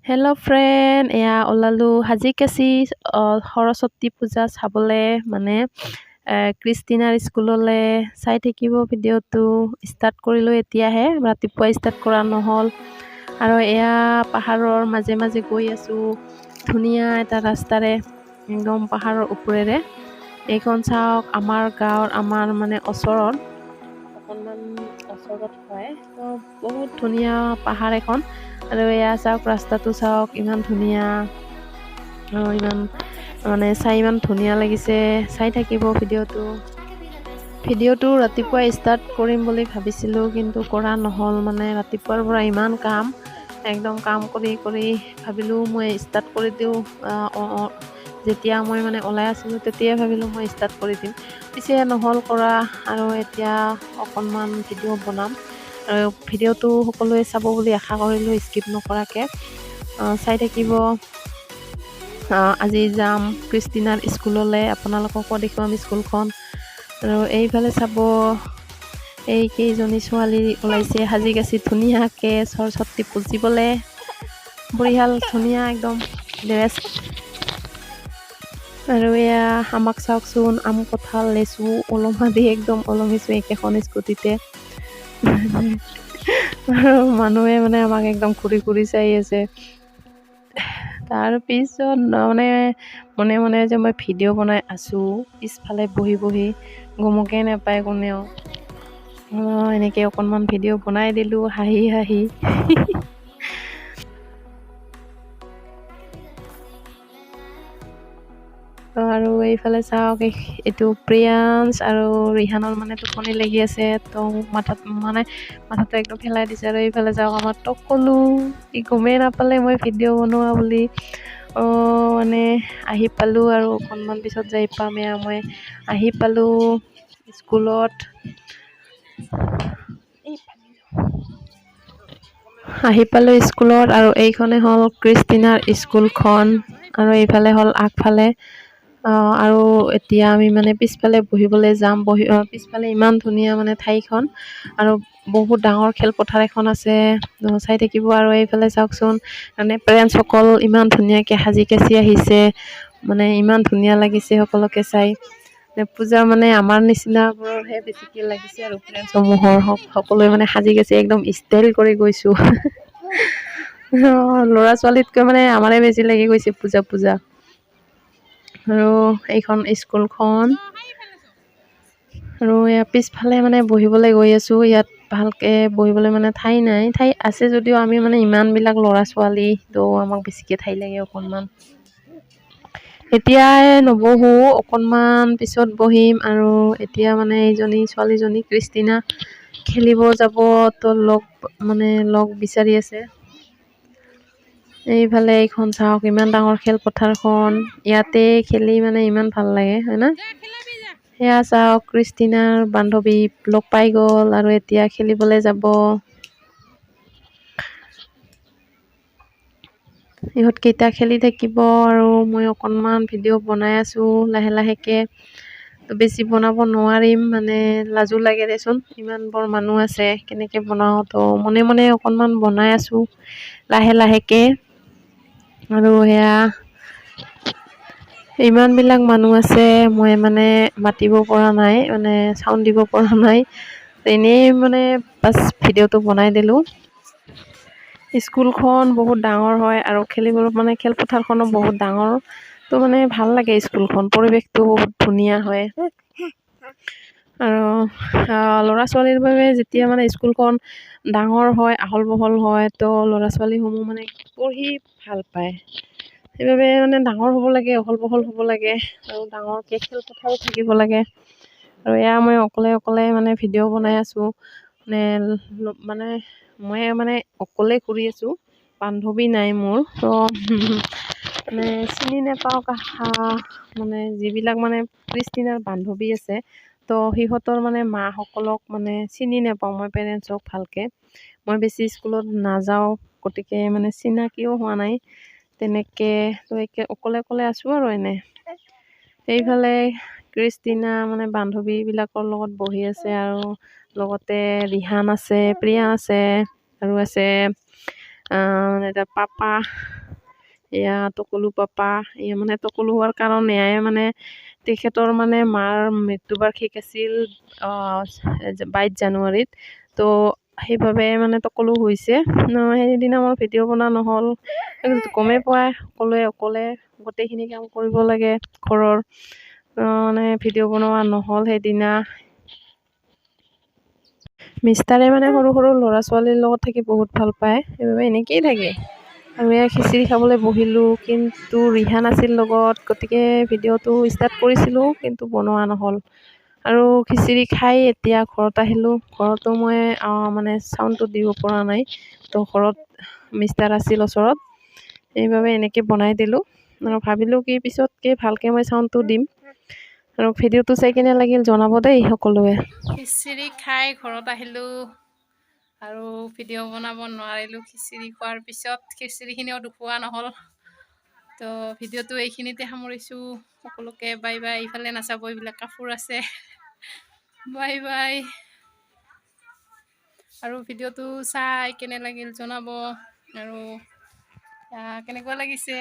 Hello' friend, এয়া ওলালোঁ সাজিকাচি সৰস্বতী পূজা চাবলৈ মানে ক্ৰিষ্টিনাৰ স্কুললৈ চাই থাকিব। ভিডিঅ'টো ষ্টাৰ্ট কৰিলোঁ এতিয়াহে, ৰাতিপুৱা ষ্টাৰ্ট কৰা নহ'ল। আৰু এয়া পাহাৰৰ মাজে মাজে গৈ আছোঁ, ধুনীয়া এটা ৰাস্তাৰে, একদম পাহাৰৰ ওপৰেৰে। এইখন চাওক, আমাৰ গাঁৱৰ, আমাৰ মানে ওচৰত, অকণমান ওচৰত হয়, তো বহুত ধুনীয়া পাহাৰ এখন। আৰু এয়া চাওক, ৰাস্তাটো চাওক, ইমান ধুনীয়া, ইমান মানে চাই ইমান ধুনীয়া লাগিছে। চাই থাকিব ভিডিঅ'টো ৰাতিপুৱা ষ্টাৰ্ট কৰিম বুলি ভাবিছিলোঁ, কিন্তু কৰা নহ'ল। মানে ৰাতিপুৱাৰ পৰা ইমান কাম, একদম কাম কৰি কৰি ভাবিলোঁ মই ষ্টাৰ্ট কৰি দিওঁ। যেতিয়া মই মানে ওলাই আছিলোঁ তেতিয়াই ভাবিলোঁ মই ষ্টাৰ্ট কৰি দিম, পিছে নহ'ল কৰা। আৰু এতিয়া অকণমান ভিডিঅ' বনাম, আৰু ভিডিঅ'টো সকলোৱে চাব বুলি আশা কৰিলোঁ, স্কিপ নকৰাকৈ চাই থাকিব। আজি যাম ক্ৰিষ্টিনাৰ স্কুললৈ, আপোনালোককো দেখুৱাম স্কুলখন। আৰু এইফালে চাব, এই কেইজনী ছোৱালী ওলাইছে সাজি-কাচি ধুনীয়াকৈ সৰস্বতী পুজিবলৈ। বঢ়িয়াল ধুনীয়া একদম ড্ৰেছ। আৰু এয়া আমাক চাওকচোন, আম, কঁঠাল, লেচু ওলমা দি একদম ওলমিছোঁ একেখন স্কুটিতে। আৰু মানুহে মানে আমাক একদম ঘূৰি ঘূৰি চাই আছে। তাৰপিছত মানে মনে মনে যে মই ভিডিঅ' বনাই আছোঁ, পিছফালে বহি বহি, গমকে নাপায় কোনেও। এনেকৈ অকণমান ভিডিঅ' বনাই দিলোঁ হাঁহি হাঁহি। আৰু এইফালে চাওক, এইটো প্ৰিয়াংশ আৰু ৰিহানৰ মানে টোপনি লাগি আছে, তো মাথাটো একদম পেলাই দিছে। আৰু এইফালে চাওক, আমাৰ টকলো, ই গমেই নাপালে মই ভিডিঅ' বনোৱা বুলি। মানে আহি পালোঁ, আৰু অকণমান পিছত যাই পাম। মই আহি পালোঁ স্কুলত, আৰু এইখনে হ'ল ক্ৰিষ্টিনাৰ স্কুলখন। আৰু এইফালে হ'ল আগফালে। আৰু এতিয়া আমি মানে পিছফালে বহিবলৈ যাম। পিছফালে ইমান ধুনীয়া মানে ঠাইখন, আৰু বহুত ডাঙৰ খেলপথাৰ এখন আছে, চাই থাকিব। আৰু এইফালে চাওকচোন, মানে পেৰেণ্টছসকল ইমান ধুনীয়াকৈ সাজি-কাচি আহিছে, মানে ইমান ধুনীয়া লাগিছে সকলোকে চাই। পূজা মানে আমাৰ নিচিনাবোৰৰহে বেছিকৈ লাগিছে, আৰু পেৰেণ্টছসমূহৰ সকলোৱে মানে সাজি-কাচি একদম ষ্টাইল কৰি গৈছোঁ। ল'ৰা ছোৱালীতকৈ মানে আমাৰে বেছি লাগি গৈছে পূজা পূজা। আৰু এইখন স্কুলখন, আৰু ইয়াৰ পিছফালে মানে বহিবলৈ গৈ আছোঁ। ইয়াত ভালকৈ বহিবলৈ মানে ঠাই নাই, ঠাই আছে যদিও আমি মানে ইমানবিলাক ল'ৰা ছোৱালী, তো আমাক বেছিকৈ ঠাই লাগে অকণমান। এতিয়াই নবহোঁ, অকণমান পিছত বহিম। আৰু এতিয়া মানে এইজনী ছোৱালীজনী ক্ৰিষ্টিনা খেলিব যাব, তো লগ বিচাৰি আছে। এইফালে এইখন চাওক, ইমান ডাঙৰ খেলপথাৰখন, ইয়াতে খেলি মানে ইমান ভাল লাগে, হয় না? সেয়া চাওক, ক্ৰিষ্টিনাৰ বান্ধৱী লগ পাই গ'ল, আৰু এতিয়া খেলিবলৈ যাব। ইহঁতকেইটা খেলি থাকিব, আৰু মই অকণমান ভিডিঅ' বনাই আছোঁ লাহে লাহেকৈ। তো বেছি বনাব নোৱাৰিম, মানে লাজো লাগে দেচোন, ইমান বৰ মানুহ আছে, কেনেকৈ বনাওঁ। তো মনে মনে অকণমান বনাই আছোঁ লাহে লাহেকৈ। আৰু সেয়া ইমানবিলাক মানুহ আছে, মই মানে মাতিব পৰা নাই, মানে চাউণ্ড দিব পৰা নাই। এনেই মানে বাছ ভিডিঅ'টো বনাই দিলোঁ। স্কুলখন বহুত ডাঙৰ হয়, আৰু মানে খেলপথাৰখনো বহুত ডাঙৰ, তো মানে ভাল লাগে স্কুলখন, পৰিৱেশটো বহুত ধুনীয়া হয়। আৰু ল'ৰা ছোৱালীৰ বাবে যেতিয়া মানে স্কুলখন ডাঙৰ হয়, আহল বহল হয়, তো ল'ৰা ছোৱালীসমূহ মানে পঢ়ি ভাল পায়। সেইবাবে মানে ডাঙৰ হ'ব লাগে, অহল বহল হ'ব লাগে, আৰু ডাঙৰকৈ খেলপথাৰো থাকিব লাগে। আৰু এয়া মই অকলে মানে ভিডিঅ' বনাই আছোঁ। মানে মই মানে অকলে কৰি আছোঁ, বান্ধৱী নাই মোৰ। তো মানে চিনি নাপাওঁ মানে যিবিলাক মানে ক্ৰিষ্টিনাৰ বান্ধৱী আছে, তো সিহঁতৰ মানে মাসকলক মানে চিনি নাপাওঁ মই, পেৰেণ্টছক ভালকৈ। মই বেছি স্কুলত নাযাওঁ, গতিকে মানে চিনাকিও হোৱা নাই তেনেকৈ। তো অকলে আছোঁ আৰু এনে। এইফালে ক্ৰিষ্টিনা মানে বান্ধৱীবিলাকৰ লগত বহি আছে, আৰু লগতে ৰিহান আছে, প্ৰিয়া আছে, আৰু আছে মানে এতিয়া পাপা, এয়া টকলো পাপা, এয়া মানে টকলো হোৱাৰ কাৰণ এয়াই মানে তেখেতৰ মানে মাৰ মৃত্যুবাৰ্ষিক আছিল 22 জানুৱাৰীত। তো সেইবাবে মানে টকলো হৈছে। সেইদিনা মোৰ ভিডিঅ' বনোৱা নহ'ল। গমেই পোৱাই সকলোৱে অকলে গোটেইখিনি কাম কৰিব লাগে ঘৰৰ। মানে ভিডিঅ' বনোৱা নহ'ল সেইদিনা। মিষ্টাৰে মানে সৰু সৰু ল'ৰা ছোৱালীৰ লগত থাকি বহুত ভাল পায়, সেইবাবে এনেকেই থাকে। আৰু এয়া খিচিৰি খাবলৈ বহিলোঁ, কিন্তু ৰিহান আছিল লগত, গতিকে ভিডিঅ'টো ষ্টাৰ্ট কৰিছিলোঁ কিন্তু বনোৱা নহ'ল। আৰু খিচিৰি খাই এতিয়া ঘৰত আহিলোঁ। ঘৰতো মই মানে চাউণ্ডটো দিব পৰা নাই, তো ঘৰত মিষ্টাৰ আছিল ওচৰত, সেইবাবে এনেকৈ বনাই দিলোঁ। আৰু ভাবিলোঁ কি পিছতকৈ ভালকৈ মই চাউণ্ডটো দিম। আৰু ভিডিঅ'টো চাই কেনে লাগিল জনাব দেই সকলোৱে। খিচিৰি খাই ঘৰত আহিলোঁ আৰু ভিডিঅ' বনাব নোৱাৰিলোঁ। খিচিৰি খোৱাৰ পিছত খিচিৰিখিনিও খোৱা নহ'ল। তো ভিডিঅ'টো এইখিনিতে সামৰিছোঁ। সকলোকে বাই বাই। ইফালে নাচাব, এইবিলাক কাপোৰ আছে। Bye bye. আৰু ভিডিঅ'টো চাই কেনে লাগিল জনাব। আৰু কেনেকুৱা লাগিছে